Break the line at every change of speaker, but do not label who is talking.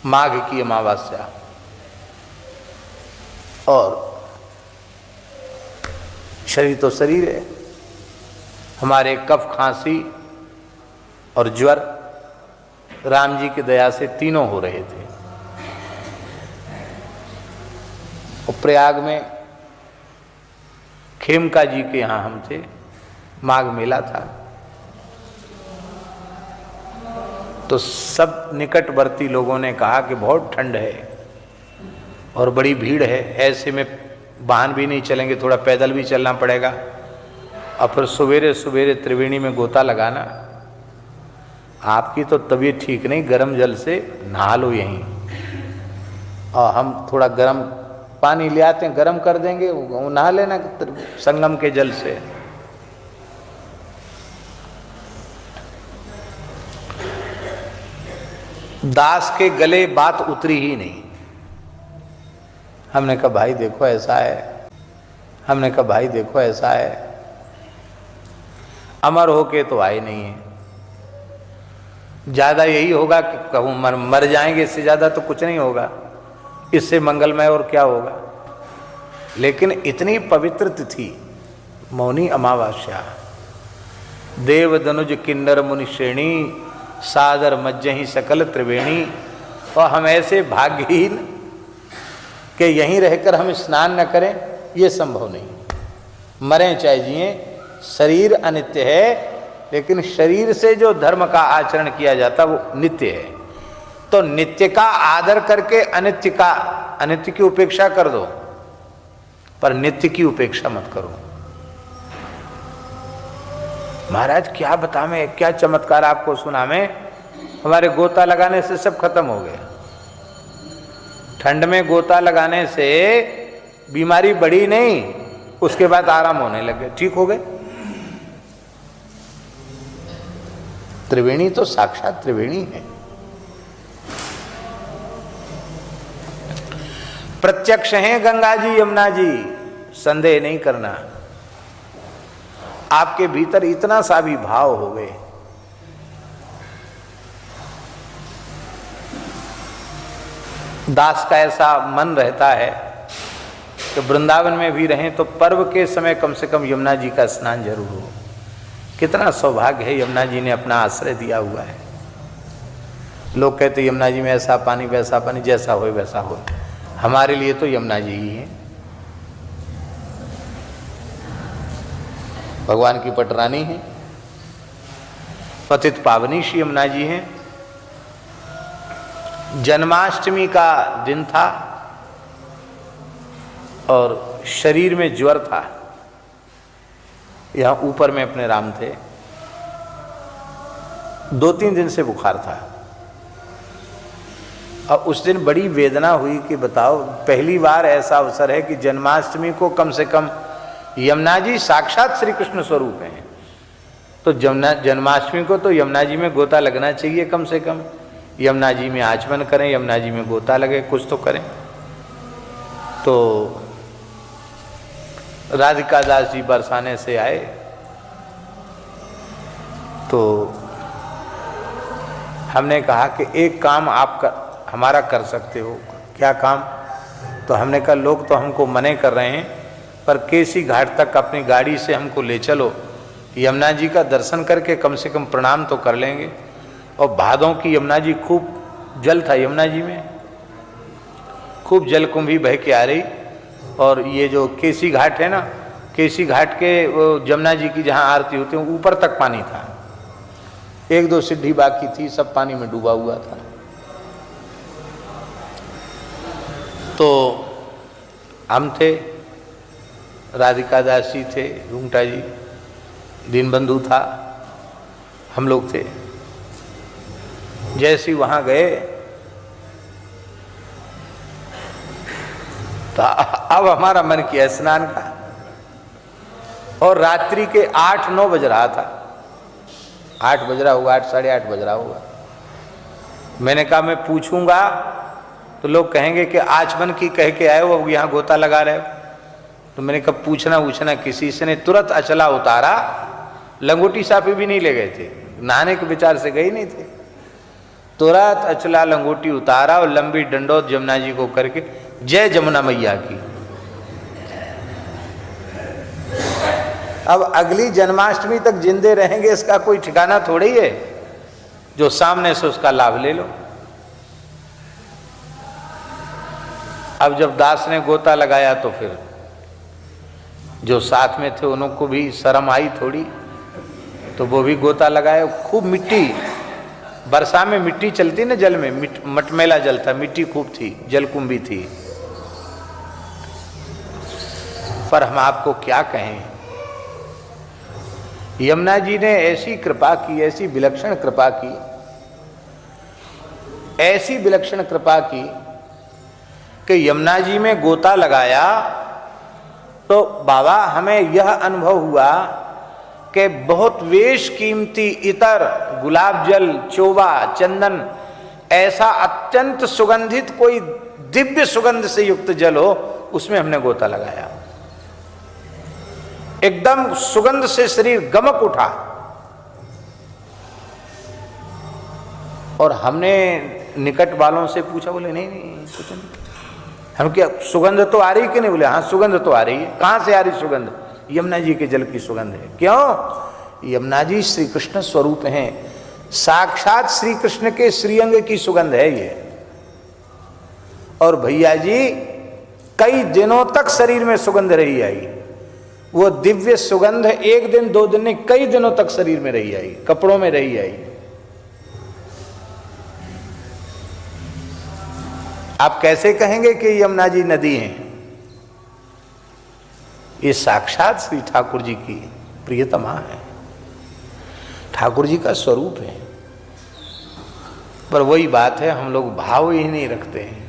माघ की अमावस्या, और शरीर तो शरीर है, हमारे कफ, खांसी और ज्वर राम जी की दया से तीनों हो रहे थे। और प्रयाग में खेमका जी के यहाँ हम थे, माघ मेला था, तो सब निकटवर्ती लोगों ने कहा कि बहुत ठंड है और बड़ी भीड़ है, ऐसे में वाहन भी नहीं चलेंगे, थोड़ा पैदल भी चलना पड़ेगा, और फिर सवेरे सवेरे त्रिवेणी में गोता लगाना, आपकी तो तबीयत ठीक नहीं, गर्म जल से नहा लो यहीं, और हम थोड़ा गर्म पानी ले आते हैं, गर्म कर देंगे, वो नहा लेना संगम के जल से। दास के गले बात उतरी ही नहीं। हमने कहा भाई देखो ऐसा है, हमने कहा भाई देखो ऐसा है, अमर होके तो आए नहीं है, ज्यादा यही होगा कि कहूँ मर जाएंगे, इससे ज्यादा तो कुछ नहीं होगा, इससे मंगलमय और क्या होगा। लेकिन इतनी पवित्र तिथि मौनी अमावस्या, देव दनुज किन्नर मुनि श्रेणी, सादर मज्जहि सकल त्रिवेणी, और हम ऐसे भाग्यहीन कि यहीं रहकर हम स्नान न करें, ये संभव नहीं। मरें चाहे जिए, शरीर अनित्य है, लेकिन शरीर से जो धर्म का आचरण किया जाता वो नित्य है। तो नित्य का आदर करके अनित्य की उपेक्षा कर दो, पर नित्य की उपेक्षा मत करो। महाराज क्या बतावें, क्या चमत्कार आपको सुनावें। हमारे गोता लगाने से सब खत्म हो गया। ठंड में गोता लगाने से बीमारी बढ़ी नहीं, उसके बाद आराम होने लगे, ठीक हो गए। त्रिवेणी तो साक्षात त्रिवेणी है। प्रत्यक्ष हैं गंगा जी यमुना जी, संदेह नहीं करना। आपके भीतर इतना सा भी भाव हो गए, दास का ऐसा मन रहता है कि वृंदावन में भी रहें तो पर्व के समय कम से कम यमुना जी का स्नान जरूर हो। कितना सौभाग्य है, यमुना जी ने अपना आश्रय दिया हुआ है। लोग कहते यमुना जी में ऐसा पानी वैसा पानी, जैसा हो वैसा हो, हमारे लिए तो यमुना जी ही है। भगवान की पटरानी है, पतित पावनी श्री यमुना जी हैं। जन्माष्टमी का दिन था और शरीर में ज्वर था, यहाँ ऊपर में अपने राम थे, 2-3 दिन से बुखार था। और उस दिन बड़ी वेदना हुई कि बताओ, पहली बार ऐसा अवसर है कि जन्माष्टमी को कम से कम यमुना जी साक्षात श्री कृष्ण स्वरूप हैं, तो जन्माष्टमी को तो यमुना जी में गोता लगना चाहिए कम से कम। यमुना जी में आचमन करें, यमुना जी में गोता लगे, कुछ तो करें। तो राधिका दास जी बरसाने से आए, तो हमने कहा कि एक काम आप हमारा कर सकते हो। क्या काम? तो हमने कहा लोग तो हमको मने कर रहे हैं, पर केसी घाट तक अपनी गाड़ी से हमको ले चलो, यमुना जी का दर्शन करके कम से कम प्रणाम तो कर लेंगे। और भादों की यमुना जी, खूब जल था यमुना जी में, खूब जल कुंभी बह के आ रही। और ये जो केसी घाट है ना, केसी घाट के वो यमुना जी की जहाँ आरती होती है ऊपर तक पानी था, 1-2 सीढ़ी बाकी थी, सब पानी में डूबा हुआ था। तो हम थे, राधिका दास जी थे, रूंगटा जी, दीनबंधु था, हम लोग थे। जैसे वहां गए तो अब हमारा मन किया स्नान का, और रात्रि के 8-9 बज रहा था, 8 बज रहा होगा, 8 साढ़े 8 बज रहा होगा। मैंने कहा मैं पूछूंगा तो लोग कहेंगे कि आचमन की कह के आए हो, अब यहाँ गोता लगा रहे हो। तो मैंने कहा पूछना किसी से नहीं, तुरंत अचला उतारा, लंगोटी साफी भी नहीं ले गए थे, नहाने के विचार से गए नहीं थे। तुरंत अचला लंगोटी उतारा और लंबी डंडौत जमुना जी को करके जय जमुना मैया की। अब अगली जन्माष्टमी तक जिंदे रहेंगे इसका कोई ठिकाना थोड़ी है, जो सामने से उसका लाभ ले लो। अब जब दास ने गोता लगाया तो फिर जो साथ में थे उनको भी शर्म आई थोड़ी, तो वो भी गोता लगाए। खूब मिट्टी, बरसा में मिट्टी चलती ना जल में, मटमैला जल था, मिट्टी खूब थी, जलकुंभी थी। पर हम आपको क्या कहें, यमुना जी ने ऐसी कृपा की, ऐसी विलक्षण कृपा की, ऐसी विलक्षण कृपा की कि यमुना जी में गोता लगाया तो बाबा हमें यह अनुभव हुआ कि बहुत वेश कीमती इतर, गुलाब जल, चोबा, चंदन, ऐसा अत्यंत सुगंधित कोई दिव्य सुगंध से युक्त जल हो, उसमें हमने गोता लगाया। एकदम सुगंध से शरीर गमक उठा। और हमने निकट वालों से पूछा, बोले नहीं नहीं कुछ नहीं। हम क्या सुगंध तो आ रही कि नहीं? बोले हाँ सुगंध तो आ रही है। कहाँ से आ रही सुगंध? यमुना जी के जल की सुगंध है। क्यों? यमुना जी श्री कृष्ण स्वरूप हैं, साक्षात श्री कृष्ण के श्रीअंग की सुगंध है ये। और भैया जी कई दिनों तक शरीर में सुगंध रही आई, वो दिव्य सुगंध एक दिन दो दिन नहीं, कई दिनों तक शरीर में रही आई, कपड़ों में रही आई। आप कैसे कहेंगे कि यमुना जी नदी हैं? ये साक्षात श्री ठाकुर जी की प्रियतमा है, ठाकुर जी का स्वरूप है। पर वही बात है, हम लोग भाव ही नहीं रखते हैं।